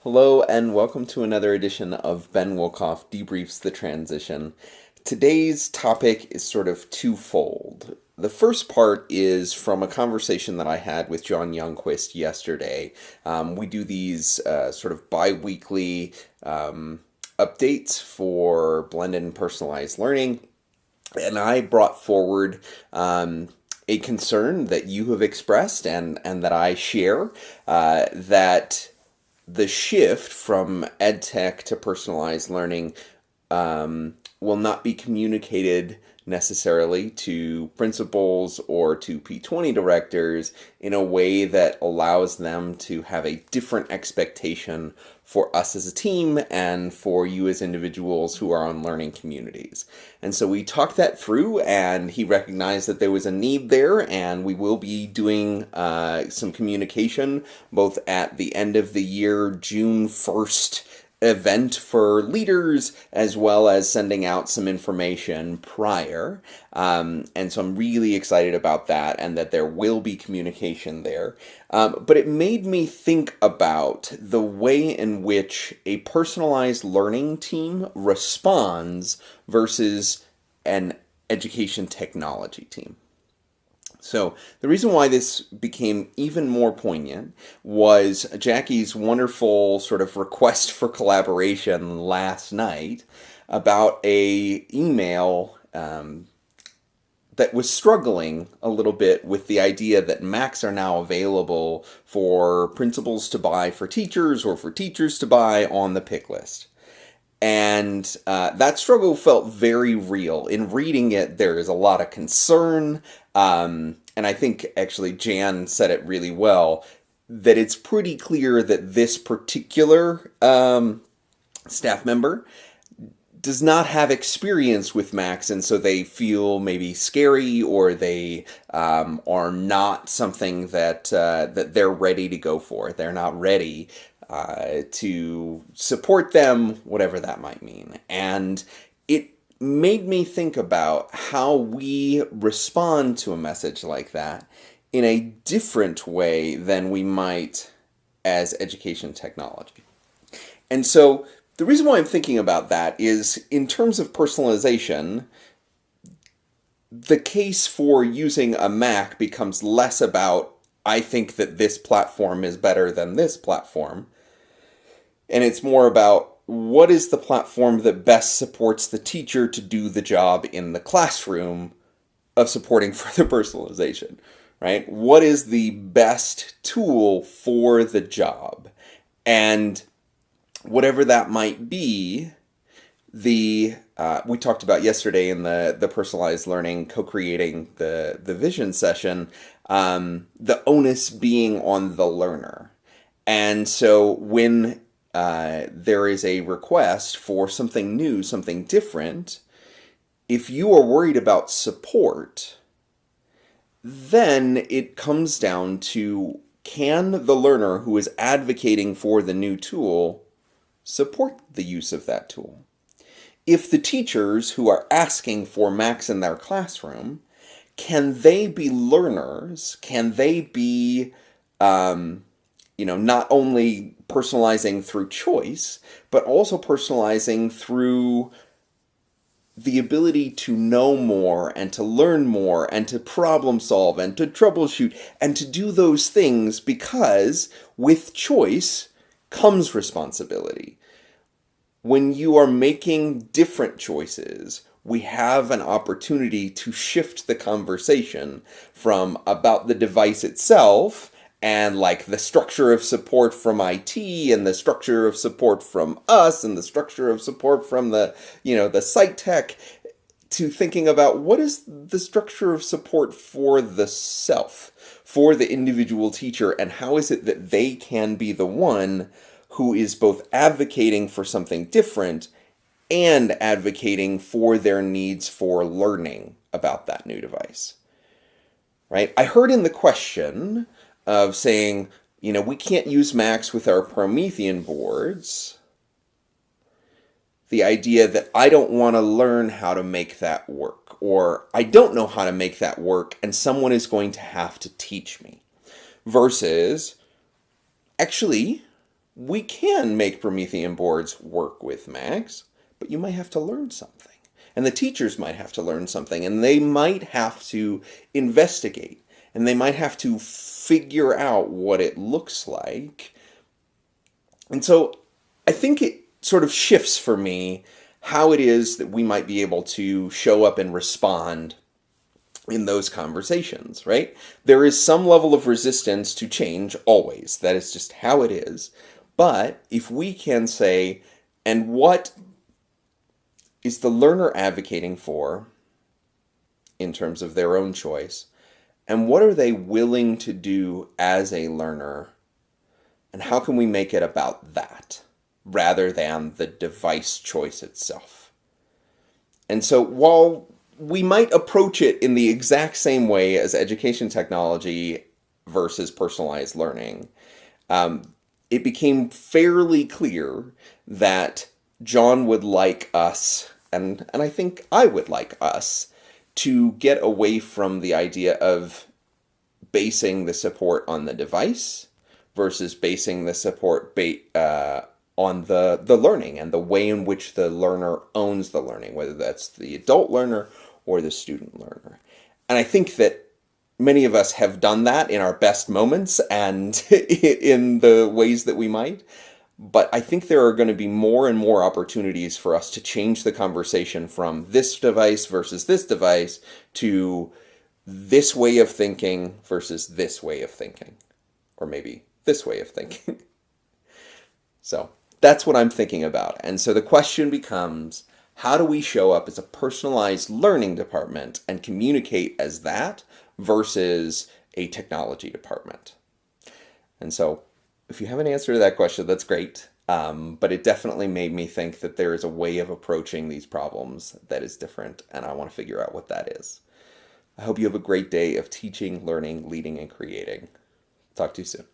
Hello, and welcome to another edition of Ben Wolkoff Debriefs the Transition. Today's topic is sort of twofold. The first part is from a conversation that I had with John Youngquist yesterday. We do these sort of bi-weekly updates for blended and personalized learning, and I brought forward a concern that you have expressed and that I share, that the shift from edtech to personalized learning will not be communicated necessarily to principals or to P20 directors in a way that allows them to have a different expectation for us as a team and for you as individuals who are on learning communities. And so we talked that through, and he recognized that there was a need there, and we will be doing some communication both at the end of the year, June 1st event for leaders, as well as sending out some information prior. And so I'm really excited about that, and that there will be communication there. But it made me think about the way in which a personalized learning team responds versus an education technology team. So the reason why this became even more poignant was Jackie's wonderful sort of request for collaboration last night about a email that was struggling a little bit with the idea that Macs are now available for principals to buy for teachers or for teachers to buy on the pick list. And that struggle felt very real. In reading it, there is a lot of concern. And I think actually Jan said it really well, that it's pretty clear that this particular staff member does not have experience with Macs, and so they feel maybe scary, or they are not something that that they're ready to go for. They're not ready to support them, whatever that might mean. And it made me think about how we respond to a message like that in a different way than we might as education technology. And so the reason why I'm thinking about that is, in terms of personalization, the case for using a Mac becomes less about, I think that this platform is better than this platform, and it's more about, what is the platform that best supports the teacher to do the job in the classroom of supporting further personalization, right? What is the best tool for the job? And whatever that might be, we talked about yesterday in the personalized learning, co-creating the vision session, the onus being on the learner. And so when there is a request for something new, something different, if you are worried about support, then it comes down to, can the learner who is advocating for the new tool support the use of that tool? If the teachers who are asking for Macs in their classroom, can they be learners? Can they be not only personalizing through choice, but also personalizing through the ability to know more and to learn more and to problem solve and to troubleshoot and to do those things, because with choice comes responsibility. When you are making different choices, we have an opportunity to shift the conversation from about the device itself and like the structure of support from IT and the structure of support from us and the structure of support from the site tech, to thinking about, what is the structure of support for the self, for the individual teacher, and how is it that they can be the one who is both advocating for something different and advocating for their needs for learning about that new device, right? I heard in the question of saying, we can't use Macs with our Promethean boards, the idea that I don't want to learn how to make that work, or I don't know how to make that work and someone is going to have to teach me, versus, actually, we can make Promethean boards work with Macs, but you might have to learn something. And the teachers might have to learn something, and they might have to investigate, and they might have to figure out what it looks like. And so I think it sort of shifts for me how it is that we might be able to show up and respond in those conversations, right? There is some level of resistance to change always. That is just how it is. But if we can say, and what is the learner advocating for in terms of their own choice, and what are they willing to do as a learner, and how can we make it about that rather than the device choice itself? And so while we might approach it in the exact same way as education technology versus personalized learning, it became fairly clear that John would like us, and I think I would like us, to get away from the idea of basing the support on the device versus basing the support on the learning and the way in which the learner owns the learning, whether that's the adult learner or the student learner. And I think that many of us have done that in our best moments and in the ways that we might. But I think there are going to be more and more opportunities for us to change the conversation from this device versus this device to this way of thinking versus this way of thinking. Or maybe this way of thinking. So that's what I'm thinking about. And so the question becomes, how do we show up as a personalized learning department and communicate as that versus a technology department? And so if you have an answer to that question, that's great. But it definitely made me think that there is a way of approaching these problems that is different, and I want to figure out what that is. I hope you have a great day of teaching, learning, leading, and creating. Talk to you soon.